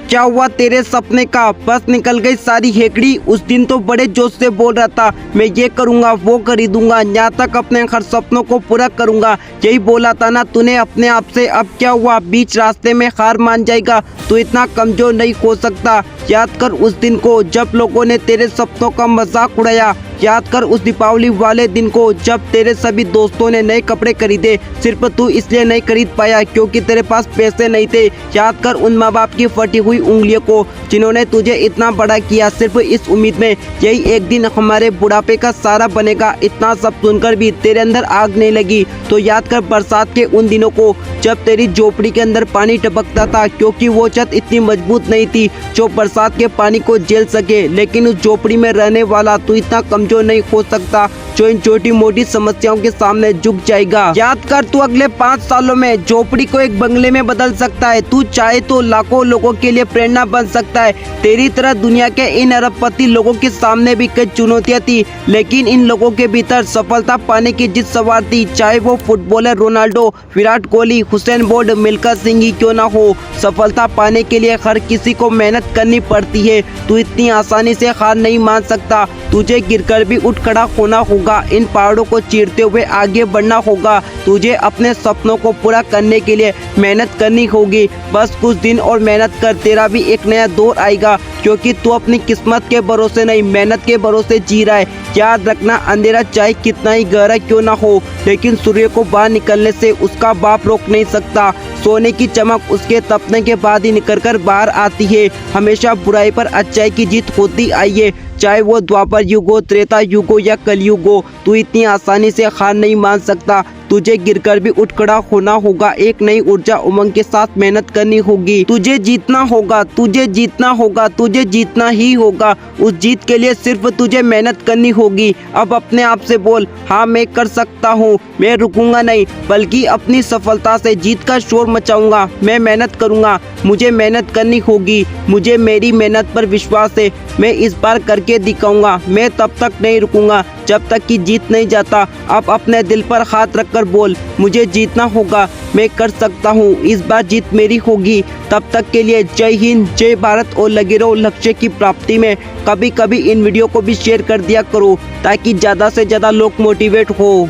क्या हुआ तेरे सपने का? बस निकल गई सारी हेकड़ी। उस दिन तो बड़े जोश से बोल रहा था मैं ये करूँगा वो खरीदूंगा, यहाँ तक अपने हर सपनों को पूरा करूँगा। यही बोला था ना तूने अपने आप से। अब क्या हुआ? बीच रास्ते में हार मान जाएगा? तू इतना कमजोर नहीं हो सकता। याद कर उस दिन को जब लोगों ने तेरे सपनों का मजाक उड़ाया। याद कर उस दीपावली वाले दिन को जब तेरे सभी दोस्तों ने नए कपड़े खरीदे, सिर्फ तू इसलिए नहीं खरीद पाया क्योंकि तेरे पास पैसे नहीं थे। याद कर उन माँ बाप की फटी हुई उंगलियों को जिन्होंने तुझे इतना बड़ा किया सिर्फ इस उम्मीद में यही एक दिन हमारे बुढ़ापे का सहारा बनेगा। इतना सब सुनकर भी तेरे अंदर आग नहीं लगी तो याद कर बरसात के उन दिनों को जब तेरी झोपड़ी के अंदर पानी टपकता था, क्योंकि वो छत इतनी मजबूत नहीं थी जो बरसात के पानी को झेल सके। लेकिन उस झोपड़ी में रहने वाला तू इतना कमजोर नहीं हो सकता जो इन छोटी मोटी समस्याओं के सामने झुक जाएगा। याद कर तू अगले 5 सालों में झोपड़ी को एक बंगले में बदल सकता है। तू चाहे तो लाखों लोगों के लिए प्रेरणा बन सकता है। तेरी तरह दुनिया के इन अरबपति लोगों के सामने भी कई चुनौतियां थी, लेकिन इन लोगों के भीतर सफलता पाने की जिद सवार थी। चाहे वो footballer Ronaldo, Virat Kohli, Usain Bolt, Milkha Singh ही क्यों ना हो, सफलता पाने के लिए हर किसी को मेहनत करनी पड़ती है। तू इतनी आसानी से हार नहीं मान सकता। तुझे गिरकर भी उठ खड़ा होना होगा, इन पहाड़ों को चीरते हुए आगे बढ़ना होगा। तुझे अपने सपनों को पूरा करने के लिए मेहनत करनी होगी। बस कुछ दिन और मेहनत कर, तेरा भी एक नया दौर आएगा, क्योंकि तू अपनी किस्मत के भरोसे नहीं मेहनत के भरोसे जी रहा है। याद रखना, अंधेरा चाहे कितना ही गहरा क्यों ना हो, लेकिन सूर्य को बाहर निकलने से उसका बाप रोक नहीं सकता। सोने की चमक उसके तपने के बाद ही निकलकर बाहर आती है। हमेशा बुराई पर अच्छाई की जीत होती आई है, चाहे वो द्वापर युग हो, त्रेता युग हो या कलयुग हो। तू इतनी आसानी से हार नहीं मान सकता। तुझे गिरकर भी उठ खड़ा होना होगा। एक नई ऊर्जा उमंग के साथ मेहनत करनी होगी। तुझे जीतना होगा, तुझे जीतना होगा, तुझे जीतना ही होगा। उस जीत के लिए सिर्फ तुझे मेहनत करनी होगी। अब अपने आप से बोल, हाँ मैं कर सकता हूँ, मैं रुकूंगा नहीं बल्कि अपनी सफलता से जीत का शोर मचाऊंगा। मैं मेहनत करूंगा, मुझे मेहनत करनी होगी, मुझे मेरी मेहनत पर विश्वास है। मैं इस बार करके दिखाऊंगा। मैं तब तक नहीं रुकूंगा जब तक कि जीत नहीं जाता। अब अपने दिल पर हाथ रखकर बोल, मुझे जीतना होगा, मैं कर सकता हूँ, इस बार जीत मेरी होगी। तब तक के लिए जय हिंद, जय भारत और लगे रहो लक्ष्य की प्राप्ति में। कभी कभी इन वीडियो को भी शेयर कर दिया करो ताकि ज़्यादा से ज़्यादा लोग मोटिवेट हो।